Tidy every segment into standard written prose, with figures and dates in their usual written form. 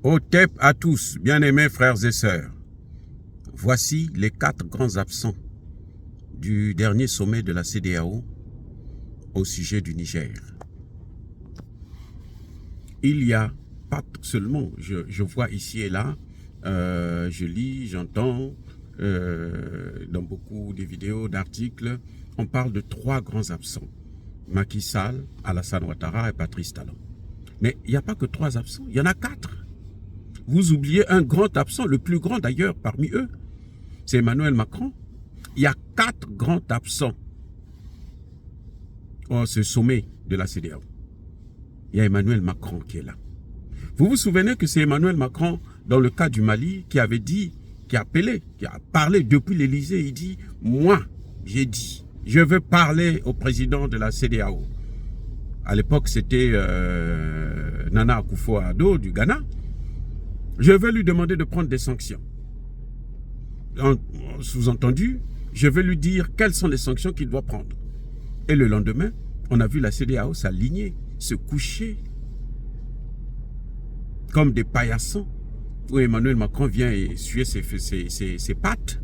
Otep à tous, bien-aimés frères et sœurs. Voici les 4 grands absents du dernier sommet de la CEDEAO au sujet du Niger. Il y a pas seulement, je vois ici et là, je lis, j'entends dans beaucoup de vidéos, d'articles, on parle de 3 grands absents. Macky Sall, Alassane Ouattara et Patrice Talon. Mais il n'y a pas que 3 absents, il y en a 4. Vous oubliez un grand absent, le plus grand d'ailleurs parmi eux, c'est Emmanuel Macron. Il y a 4 grands absents au ce sommet de la CEDEAO. Il y a Emmanuel Macron qui est là. Vous vous souvenez que c'est Emmanuel Macron, dans le cas du Mali, qui avait dit, qui a appelé, qui a parlé depuis l'Élysée, il dit, moi, j'ai dit, je veux parler au président de la CEDEAO. À l'époque, c'était Nana Akufo-Addo du Ghana. Je vais lui demander de prendre des sanctions. Sous-entendu, je vais lui dire quelles sont les sanctions qu'il doit prendre. Et le lendemain, on a vu la CEDEAO s'aligner, se coucher comme des paillassons, où Emmanuel Macron vient essuyer ses pattes.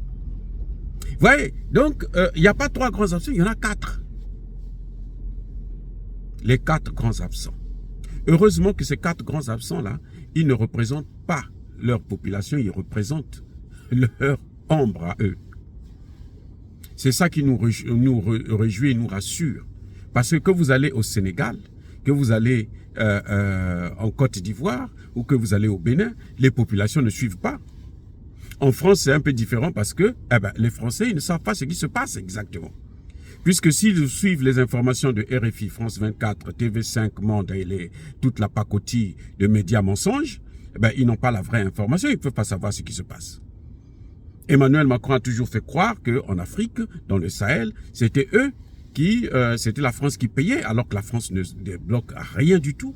Vous voyez, donc il n'y a pas 3 grands absents, il y en a 4. Les 4 grands absents. Heureusement que ces 4 grands absents-là, ils ne représentent pas leur population, ils représentent leur ombre à eux. C'est ça qui nous réjouit et nous rassure. Parce que vous allez au Sénégal, que vous allez en Côte d'Ivoire ou que vous allez au Bénin, les populations ne suivent pas. En France, c'est un peu différent parce que les Français ils ne savent pas ce qui se passe exactement. Puisque s'ils suivent les informations de RFI, France 24, TV5, Monde et toute la pacotille de médias mensonges, ils n'ont pas la vraie information, ils ne peuvent pas savoir ce qui se passe. Emmanuel Macron a toujours fait croire qu'en Afrique, dans le Sahel, c'était eux qui, c'était la France qui payait, alors que la France ne débloque rien du tout.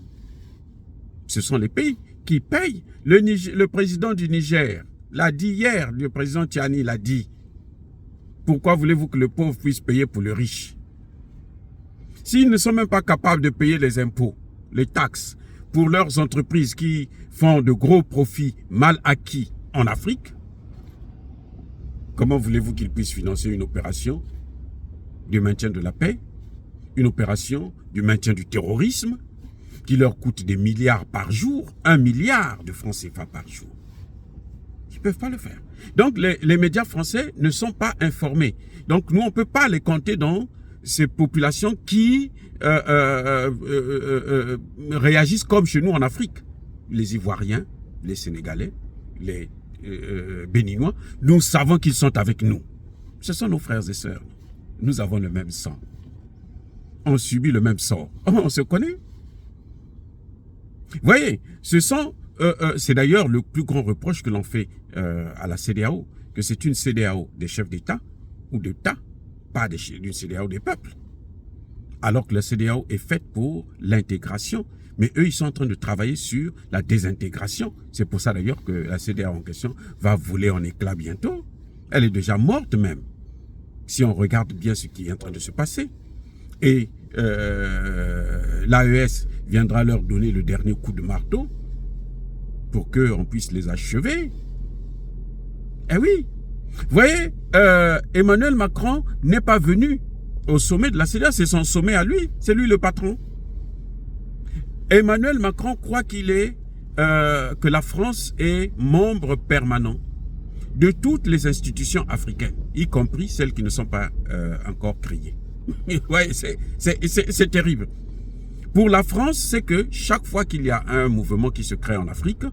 Ce sont les pays qui payent. Le président du Niger l'a dit hier, le président Tiani l'a dit. Pourquoi voulez-vous que le pauvre puisse payer pour le riche? S'ils ne sont même pas capables de payer les impôts, les taxes, pour leurs entreprises qui font de gros profits mal acquis en Afrique, comment voulez-vous qu'ils puissent financer une opération du maintien de la paix, une opération du maintien du terrorisme, qui leur coûte des milliards par jour, 1 milliard de francs CFA par jour? Ils ne peuvent pas le faire. Donc, les médias français ne sont pas informés. Donc, nous, on ne peut pas les compter dans ces populations qui réagissent comme chez nous en Afrique. Les Ivoiriens, les Sénégalais, les Béninois, nous savons qu'ils sont avec nous. Ce sont nos frères et sœurs. Nous avons le même sang. On subit le même sort. On se connaît. Vous voyez, c'est d'ailleurs le plus grand reproche que l'on fait à la CEDEAO, que c'est une CEDEAO des chefs d'État ou d'État, pas d'une CEDEAO des peuples. Alors que la CEDEAO est faite pour l'intégration, mais eux, ils sont en train de travailler sur la désintégration. C'est pour ça d'ailleurs que la CEDEAO en question va voler en éclats bientôt. Elle est déjà morte même, si on regarde bien ce qui est en train de se passer. Et l'AES viendra leur donner le dernier coup de marteau pour qu'on puisse les achever. Eh oui, vous voyez, Emmanuel Macron n'est pas venu au sommet de la CEDEAO, c'est son sommet à lui, c'est lui le patron. Emmanuel Macron croit que la France est membre permanent de toutes les institutions africaines, y compris celles qui ne sont pas encore créées. Ouais, c'est terrible. Pour la France, c'est que chaque fois qu'il y a un mouvement qui se crée en Afrique,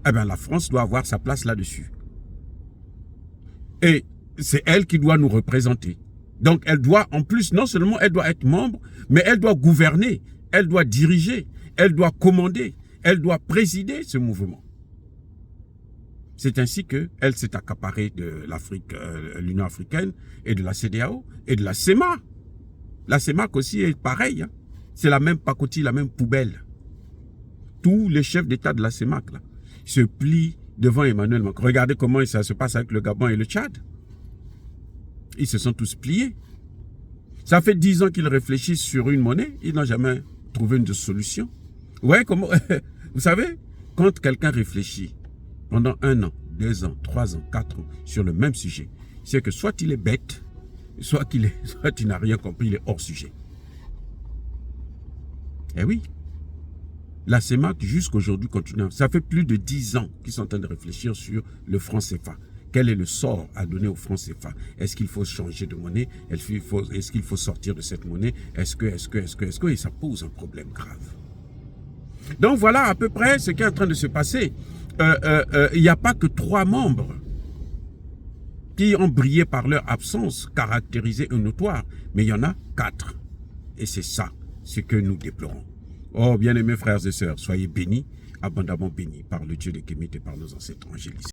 la France doit avoir sa place là-dessus. Et c'est elle qui doit nous représenter. Donc elle doit, en plus, non seulement elle doit être membre, mais elle doit gouverner, elle doit diriger, elle doit commander, elle doit présider ce mouvement. C'est ainsi qu'elle s'est accaparée de l'Union africaine et de la CEDEAO et de la CEMAC. La CEMAC aussi est pareil. Hein. C'est la même pacotille, la même poubelle. Tous les chefs d'État de la CEMAC là, se plient devant Emmanuel Macron. Regardez comment ça se passe avec le Gabon et le Tchad. Ils se sont tous pliés. Ça fait 10 ans qu'ils réfléchissent sur une monnaie. Ils n'ont jamais trouvé une solution. Ouais, comment, vous savez, Quand quelqu'un réfléchit pendant 1 an, 2 ans, 3 ans, 4 ans sur le même sujet, c'est que soit il est bête, soit il n'a rien compris, il est hors sujet. Eh oui. La CEMAC, jusqu'aujourd'hui, continue. Ça fait plus de 10 ans qu'ils sont en train de réfléchir sur le franc CFA. Quel est le sort à donner au franc CFA? Est-ce qu'il faut changer de monnaie? Est-ce qu'il faut sortir de cette monnaie? Est-ce que? Et ça pose un problème grave. Donc voilà à peu près ce qui est en train de se passer. Il n'y a pas que 3 membres qui ont brillé par leur absence, caractérisée et notoire, mais il y en a 4. Et c'est ça, ce que nous déplorons. Oh, bien-aimés frères et sœurs, soyez bénis, abondamment bénis par le Dieu des Kémites et par nos ancêtres angélisés.